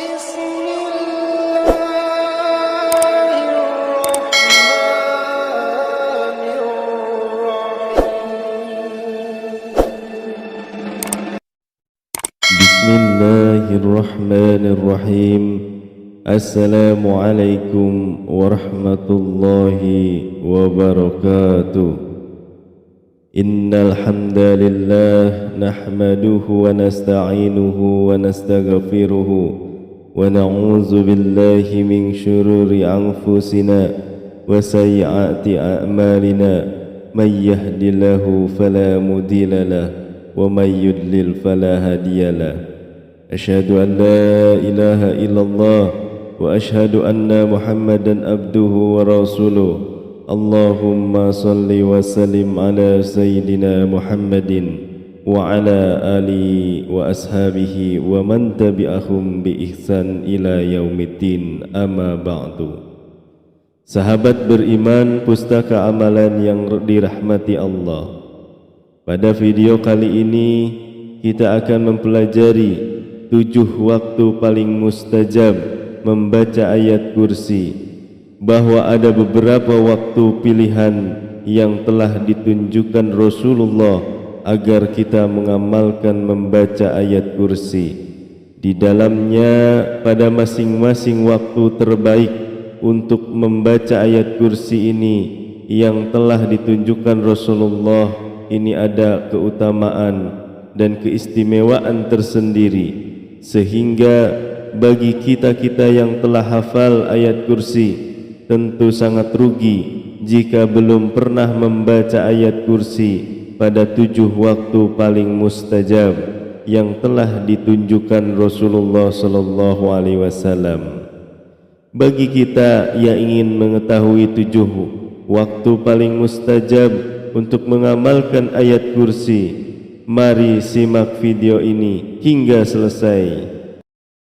بسم الله الرحمن الرحيم بسم الله الرحمن الرحيم. Assalamualaikum warahmatullahi wabarakatuh. Innal hamdalillah nahmaduhu wa nasta'inuhu wa nastaghfiruhu wa na'udzu billahi min syururi anfusina wa sayyiati a'malina. May yahdihillahu fala mudilla lahu wa may yudlil fala hadiya lahu. Asyhadu an la ilaha illallah wa asyhadu anna Muhammadan abduhu wa rasuluh. Allahumma salli wa sallim ala sayyidina Muhammadin wa ala alihi wa ashabihi wa man tabi'ahum bi ihsan ila yaumiddin, amma ba'du. Sahabat beriman, pustaka amalan yang dirahmati Allah. Pada video kali ini kita akan mempelajari 7 waktu paling mustajab membaca ayat kursi, bahwa ada beberapa waktu pilihan yang telah ditunjukkan Rasulullah agar kita mengamalkan membaca ayat kursi. Di dalamnya pada masing-masing waktu terbaik untuk membaca ayat kursi ini yang telah ditunjukkan Rasulullah ini ada keutamaan dan keistimewaan tersendiri, sehingga bagi kita-kita yang telah hafal ayat kursi tentu sangat rugi jika belum pernah membaca ayat kursi pada 7 waktu paling mustajab yang telah ditunjukkan Rasulullah sallallahu alaihi wasallam. Bagi kita yang ingin mengetahui 7 waktu paling mustajab untuk mengamalkan ayat kursi, mari simak video ini hingga selesai.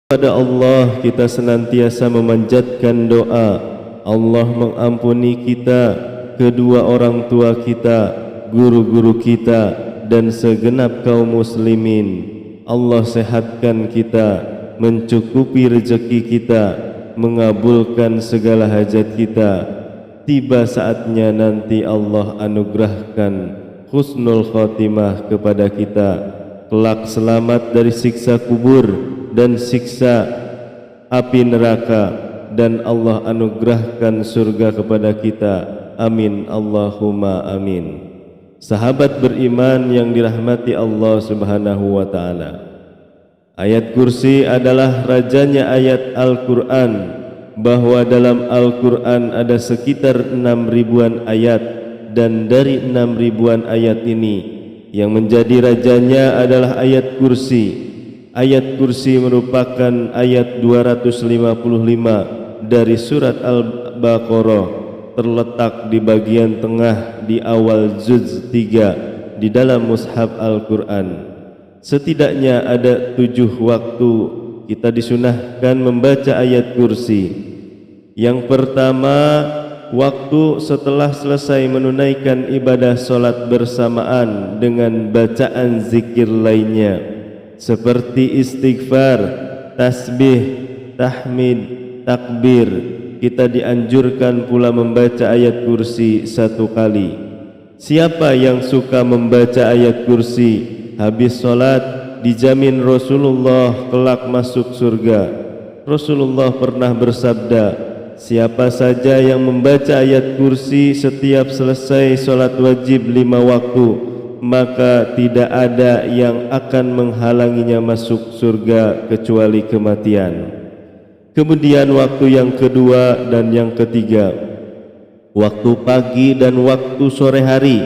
Pada Allah kita senantiasa memanjatkan doa, Allah mengampuni kita, kedua orang tua kita, guru-guru kita, dan segenap kaum muslimin. Allah sehatkan kita, mencukupi rezeki kita, mengabulkan segala hajat kita. Tiba saatnya nanti Allah anugerahkan husnul khatimah kepada kita, kelak selamat dari siksa kubur dan siksa api neraka, dan Allah anugerahkan surga kepada kita. Amin Allahumma amin. Sahabat beriman yang dirahmati Allah Subhanahu wa taala, ayat kursi adalah rajanya ayat Al-Qur'an, bahwa dalam Al-Qur'an ada sekitar 6.000-an ayat, dan dari 6.000-an ayat ini yang menjadi rajanya adalah ayat kursi. Ayat kursi merupakan ayat 255 dari surat Al-Baqarah, terletak di bagian tengah di awal juz 3 di dalam mushaf Al-Quran. Setidaknya ada 7 waktu kita disunahkan membaca ayat kursi. Yang pertama, waktu setelah selesai menunaikan ibadah solat bersamaan dengan bacaan zikir lainnya seperti istighfar, tasbih, tahmid, takbir. Kita dianjurkan pula membaca ayat kursi 1 kali. Siapa yang suka membaca ayat kursi habis solat, dijamin Rasulullah kelak masuk surga. Rasulullah pernah bersabda, siapa saja yang membaca ayat kursi setiap selesai solat wajib 5 waktu, maka tidak ada yang akan menghalanginya masuk surga kecuali kematian. Kemudian waktu yang kedua dan yang ketiga, waktu pagi dan waktu sore hari.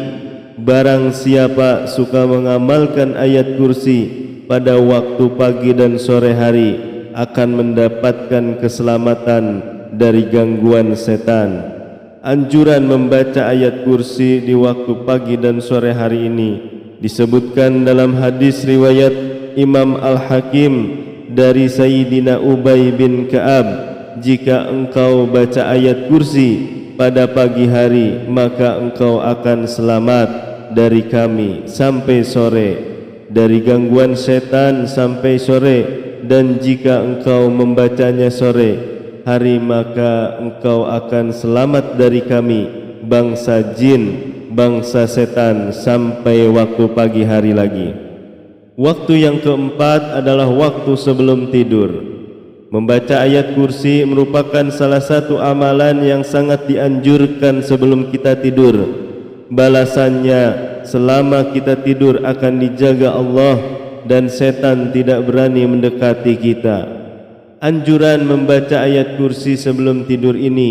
Barang siapa suka mengamalkan ayat kursi pada waktu pagi dan sore hari akan mendapatkan keselamatan dari gangguan setan. Anjuran membaca ayat kursi di waktu pagi dan sore hari ini disebutkan dalam hadis riwayat Imam Al-Hakim dari Sayyidina Ubay bin Ka'ab, jika engkau baca ayat kursi pada pagi hari, maka engkau akan selamat dari kami sampai sore, dari gangguan setan sampai sore, dan jika engkau membacanya sore hari, maka engkau akan selamat dari kami, bangsa jin, bangsa setan, sampai waktu pagi hari lagi. Waktu yang keempat adalah waktu sebelum tidur. Membaca ayat kursi merupakan salah satu amalan yang sangat dianjurkan sebelum kita tidur. Balasannya selama kita tidur akan dijaga Allah dan setan tidak berani mendekati kita. Anjuran membaca ayat kursi sebelum tidur ini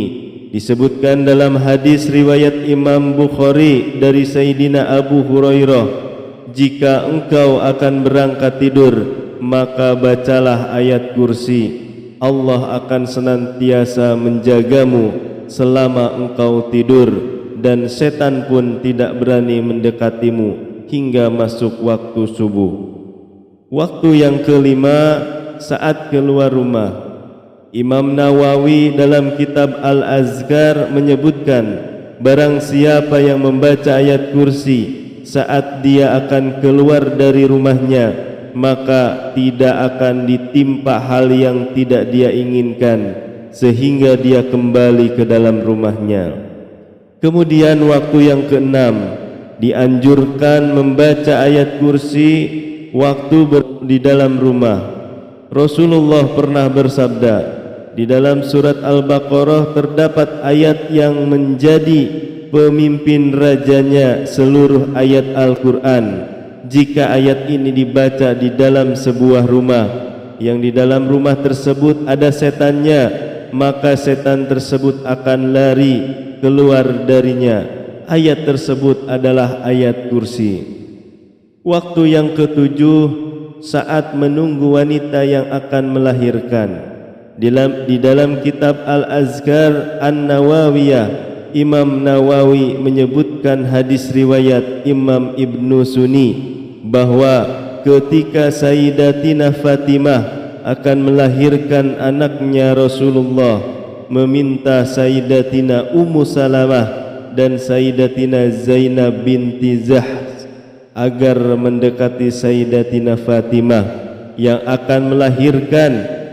disebutkan dalam hadis riwayat Imam Bukhari dari Sayyidina Abu Hurairah, jika engkau akan berangkat tidur, maka bacalah ayat kursi. Allah akan senantiasa menjagamu selama engkau tidur, dan setan pun tidak berani mendekatimu hingga masuk waktu subuh. Waktu yang kelima, saat keluar rumah. Imam Nawawi dalam kitab Al-Azkar menyebutkan, barang siapa yang membaca ayat kursi saat dia akan keluar dari rumahnya, maka tidak akan ditimpa hal yang tidak dia inginkan sehingga dia kembali ke dalam rumahnya. Kemudian waktu yang keenam, dianjurkan membaca ayat kursi waktu di dalam rumah. Rasulullah pernah bersabda, di dalam surat Al-Baqarah terdapat ayat yang menjadi pemimpin rajanya seluruh ayat Al-Quran. Jika ayat ini dibaca di dalam sebuah rumah, yang di dalam rumah tersebut ada setannya, maka setan tersebut akan lari keluar darinya. Ayat tersebut adalah ayat kursi. Waktu yang ketujuh, saat menunggu wanita yang akan melahirkan. Di dalam kitab Al-Azkar An-Nawawiyah, Imam Nawawi menyebutkan hadis riwayat Imam Ibnu Sunni bahwa ketika Sayyidatina Fatimah akan melahirkan anaknya, Rasulullah meminta Sayyidatina Ummu Salamah dan Sayyidatina Zainab binti Jahsh agar mendekati Sayyidatina Fatimah yang akan melahirkan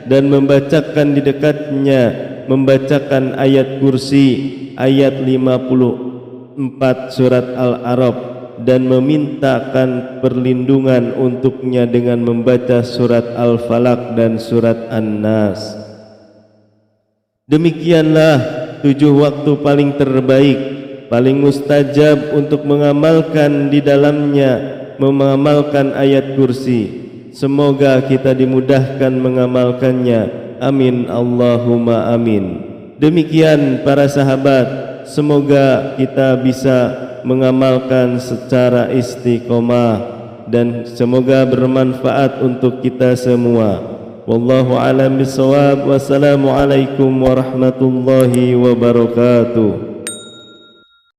dan membacakan di dekatnya, membacakan ayat kursi, ayat 54 surat Al-A'raf, dan memintakan perlindungan untuknya dengan membaca surat Al-Falaq dan surat An-Nas. Demikianlah 7 waktu paling terbaik, paling mustajab untuk mengamalkan di dalamnya, mengamalkan ayat kursi. Semoga kita dimudahkan mengamalkannya. Amin Allahumma amin. Demikian para sahabat, semoga kita bisa mengamalkan secara istiqomah dan semoga bermanfaat untuk kita semua. Wallahu a'lam bishawab. Wassalamualaikum warahmatullahi wabarakatuh.